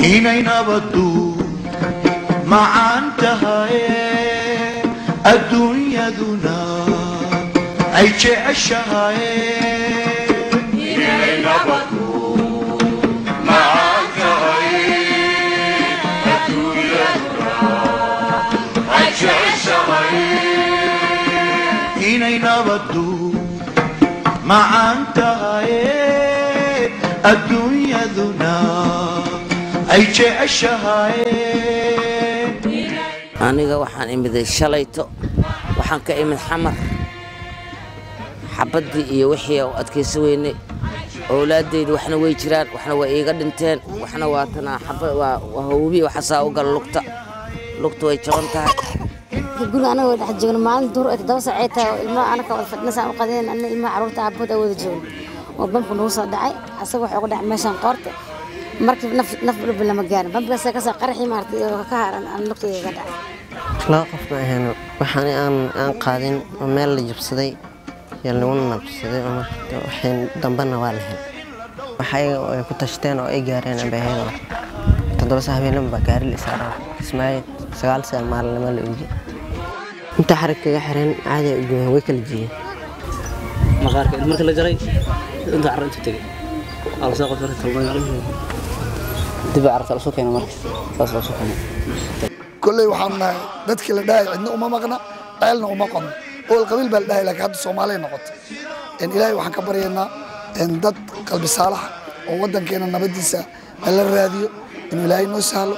inay nabaddu macaan tahay adduunyaduna ay jeceshahay inay nabaddu macaan tahay adduunyaduna ay jeceshahay inay nabaddu macaan tahay adduunyaduna ay jeceshahay aniga waxaan imiday shalayto waxaan ka imid xamar xabadii iyo wixii oo adkaysi weynay awlaadeydu waxna way jiraan waxna way iiga dhinteen waxna waa tana waa hawbi waxa saa u gal lugta way jaban tahay guriga anaga way dhex joogno maalin duur ay 7 saac tahay ilmaha anaka wada fadhinaysan u qadeen anna ilmaha caruurta aabbood ay wada joogno oo bamku noo soo dhacay asaga waxa ugu dhacay meeshan qoorta markii naf lama gaarin bambaas ka soo qarxi maartay oo ka haaran aan lugtayga ka dhacay la qof ma ahayn waxaan aan qaadin meel la jabsaday yalla uu nabsaday oo waxaan dambana waa lahayn waxay ku tashteen oo ay gaareen abaheedo 7 saacadood ba gaari la saaray ismaay 9 saac maalin la uji inta xarkaga xiran caadi u joogan way kala jiyeen maqaarka markii la jaray inta carruurta tagay ala soo qofka talmay dib arka soo keenay markaa saas soo keenay kulay waxaan nahay dadkii la dhahay cidna uma maqna ceelna uma qodno oo qabiil baa la dhahay laakiin hadda Soomaaliya noqotay in Ilaahay waxaan ka baryaynaa in dad qalbi saalax oo wadankeena nabadiisa la raadiyo in Ilaahay noo sahlo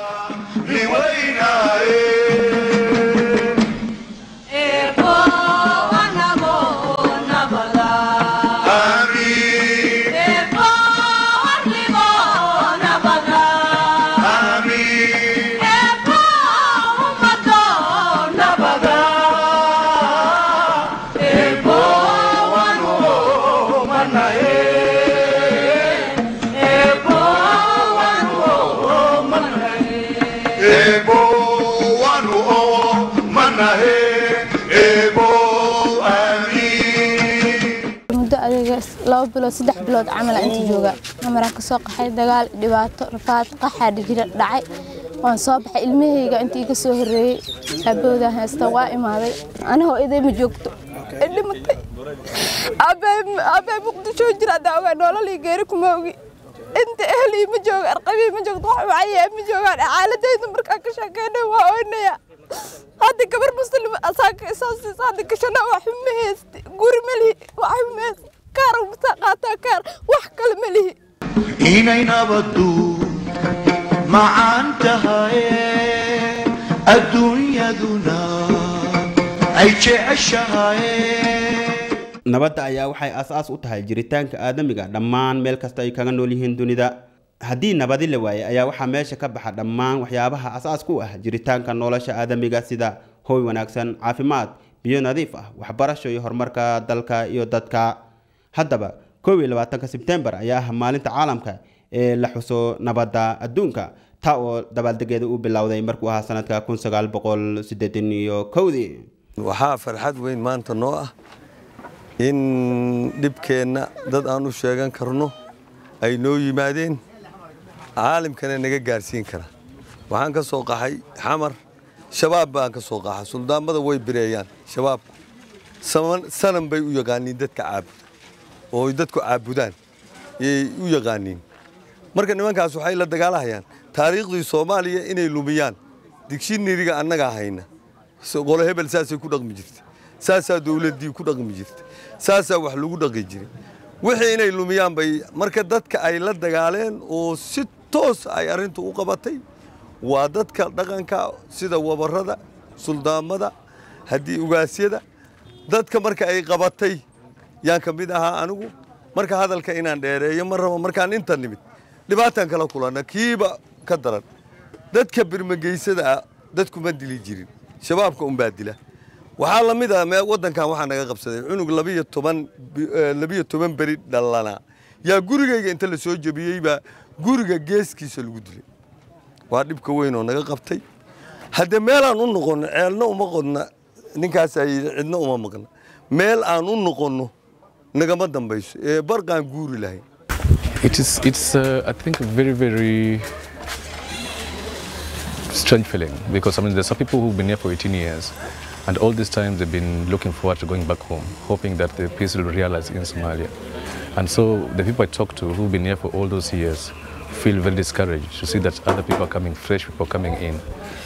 laba bilood 3 bilood camal inta jooga amara ka soo qaxay dagaal dhibaato rafaad qaxad jira dhacay waan soo baxay ilmahayga intii iga soo horeeyay abooda haysta waa imaaday anigoo iday ma joogto dhimatay abay muqdisho jira daawa nolol geeri kuma ogi inta ahli ma jooga arqabi ma joogto wax wacay ma joogaan xaaladaydu markaa ka shaqeynay waa oonaya hadda gabar muslim asaga isaas hadda ka shana wax ma haysto guri mali wax ma haysto كار ومساقاتها كار وحكى المليه إني نبضو معان تهاي الدنيا دونا أي عشهاي nabadda ayaa waxay asaas u tahay jiritaanka aadamiga dhammaan meel kasta ay kaga nool yihiin dunida haddii nabadi la waayo ayaa waxa meesha ka baxa dhammaan waxyaabaha asaas ku ah jiritaanka nolosha aadamiga sida hooy wanaagsan caafimaad biyo nadiif ah waxbarasho iyo horumarka dalka iyo dadka haddaba 21 Sebtembar ayaa maalinta caalamka ee la xuso nabadda adduunka taa oo dabaaldegeeda u bilowday markuu ahaa sanadka 1981 waxaa farxad weyn maanta noo ah in dibkeena dad aan u sheegan karno ay noo yimaadeen caalamkana naga gaarsiin kara waxaan ka soo qaxay xamar shabaab baan ka soo qaxay suldaamada way bireeyaan shabaabku sanan bay u yaqaaniin dadka caabud oo dadku caabudaan ee u yaqaaniin marka nimankaas waxay la dagaalayaan taariikhdii Soomaaliya inay lumiyaan dictionary-ga annaga hayna qolo hebel saasay ku dhaqmi jirtay saasa dawladii ku dhaqmi jirtay saasa wax lagu dhaqi jiray wixii inay lumiyaan bay marka dadka ay la dagaaleen oo si toos ay arintu u qabatay waa dadka dhaqanka sida wabarada suldaamada hadii ugaasyada dadka marka ay qabatay yaan ka mid ahaa anigu marka hadalka inaan dheereeyo ma rabo markaan inta nimid dhibaataan kala kulana kiiba ka daran dadka birmageysada dadku ma dili jirin shabaabka baa dila waxa la mid ah wadankan waxa naga qabsaday cunug 12 bari dhalana yaa gurigayga inta la soo jabiyay ba guriga geeskiisa lagu dilay waa dhibka weyn oo naga qabtay hadda meel aan u noqon ceelna uma qodna ninkaas ay cidna uma maqna meel aan u noqono nagama dambayso ee barqaan guuri lahayn it's I think very strange feeling because I mean there's some people who've been here for 18 years and all this time they've been looking forward to going back home, hoping that the peace will realize in Somalia. And so the people I talk to who've been here for all those years feel very discouraged to see that other people are coming, fresh people coming in.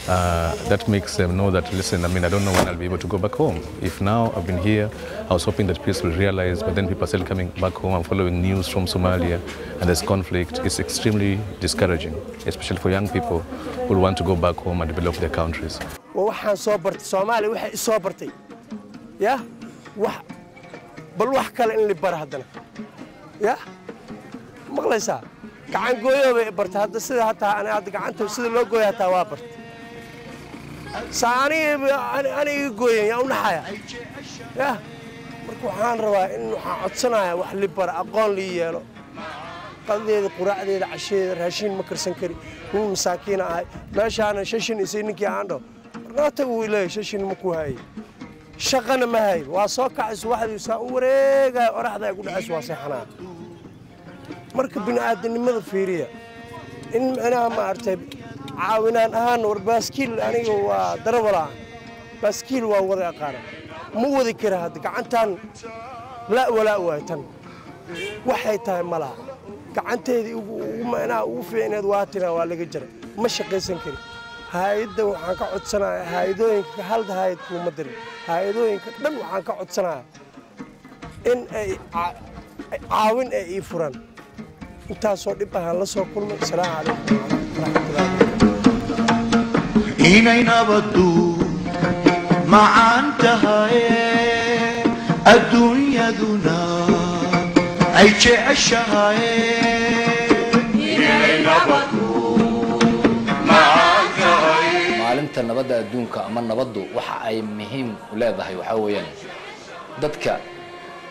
That makes them know that, listen, I mean, I don't know when I'll be able to go back home. If now I've been here, I was hoping that peace will realize, but then people are still coming back home and following news from Somalia, and there's conflict. It's extremely discouraging, especially for young people who want to go back home and develop their countries. waxaan soo bartay Soomaaliya waxay soo bartay ya bal wax kale in la bar hadana ya maqlaysaa gacan gooyo bay bartay hadda sida hataa ana hadda gacanta sida loo gooyo hataa waa bartay saani ani gooyo yaa u naxaya ya marka waxaan rabaa in waxaan codsanayaa wax la bar aqoon la yeelo qaldeeda quraacdeeda casheeda raashin ma karsan kari nin masaakiin ah meeshaana shashin isii ninkii aan dhaw markaata uu ilaahay shashin ma ku hay shaqana ma hay waa soo kacayso waxdii saa u wareegay oraxda ay ku dhacayso waa seexanaa marka bini'aadanimada fiiriya in macnaha ma artay caawinaan ahaan war baaskiil aniga waa darawala baaskiil waa wada aqaan ma wadi kara hadda gacantan la wala waaytan waxay tahay malaha gacanteedii ugu macnaha ugu fiicneed waa tina waa laga jiray ma shaqaysan kari hay'adda waxaan ka codsanayaa hay'adooyinka hal hay'ad kuma dirin hay'adooyinka dhan waxaan ka codsanayaa in ay caawin ay ii furan intaasoo dhib ahaan la soo kulmay salaamu calaykum inay nabaddu macaan tahay adduunyaduna ay jeceshahay inay nabaddu macaan tahay maalinta nabadda adduunka ama nabaddu waxa ay muhiim u leedahay waxa weeyaan dadka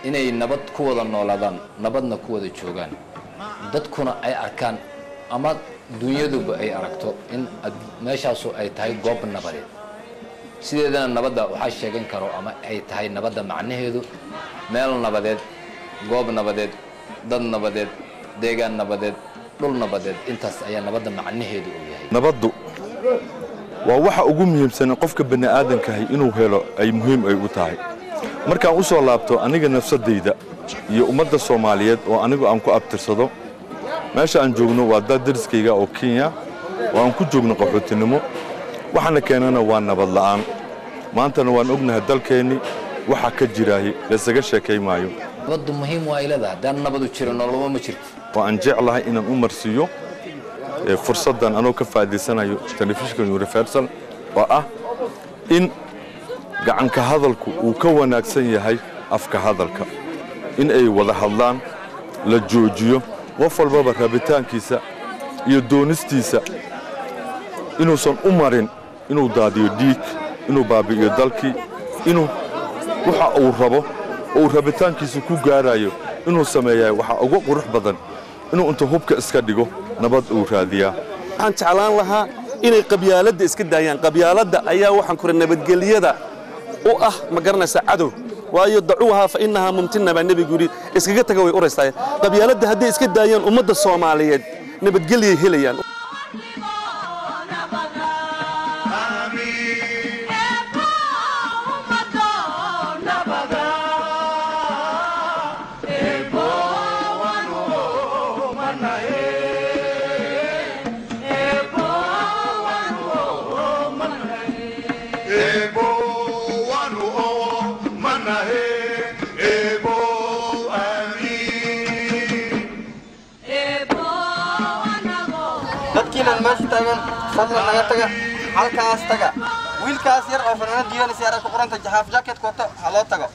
inay nabad ku wada noolaadaan nabadna ku wada joogaan dadkuna ay arkaan ama dunyaduba ay aragto in meeshaasu ay tahay goob nabadeed sideedana nabadda waxa sheegan karo ama ay tahay nabadda macnaheedu meel nabadeed goob nabadeed dad nabadeed deegaan nabadeed dhul nabadeed intaas ayaa nabadda macnaheedu u yahay nabaddu waa waxa ugu muhiimsan qofka bani'aadanka ah inuu helo ay muhiim ay u tahay markaan u soo laabto aniga nafsadayda iyo ummadda Soomaaliyeed oo anigu aan ku abtirsado meesha aan joogno waa dad dariskayga oo Kenya oo aan ku joogno qaxootinimo waxaana keenana waa nabad la'aan maantana waan ognahay dalkeeni waxa ka jiraahay la isaga sheekay maayo nabaddu muhiim waa ilada hadaan nabadu jiro noloma ma jirto waan jeclahay inaan u marsiyo fursadan anoo ka faa'iideysanayo telefishinka Universal oo ah in gacanka hadalku uu ka wanaagsan yahay afka hadalka in ay wada hadlaan la joojiyo qof walba rabitaankiisa iyo doonistiisa inuusan u marin inuu daadiyo dhiig inuu baabi'iyo dalkii inuu waxa uu rabo oo rabitaankiisa ku gaarayo inuu sameeyo waxa ugu qurux badan inuu inta hubka iska dhigo nabad uu raadiyaa waxaan jeclaan lahaa inay qabyaaladda iska daayaan qabyaaladda ayaa waxaan ku nabadgeliyada oo ah ma garanaysa cadow waayo dacuuha fa innaha mumtinna ba nabigu yiri iskaga taga way uraysaa qabyaaladda haddii iska daayaan ummadda Soomaaliyeed nabadgelyo helayaan fadlan naga taga halkaas taga wiilkaas yar oo fanaanad diiwanaysa yar ku qoranta jahaaf jacket koota ha loo tago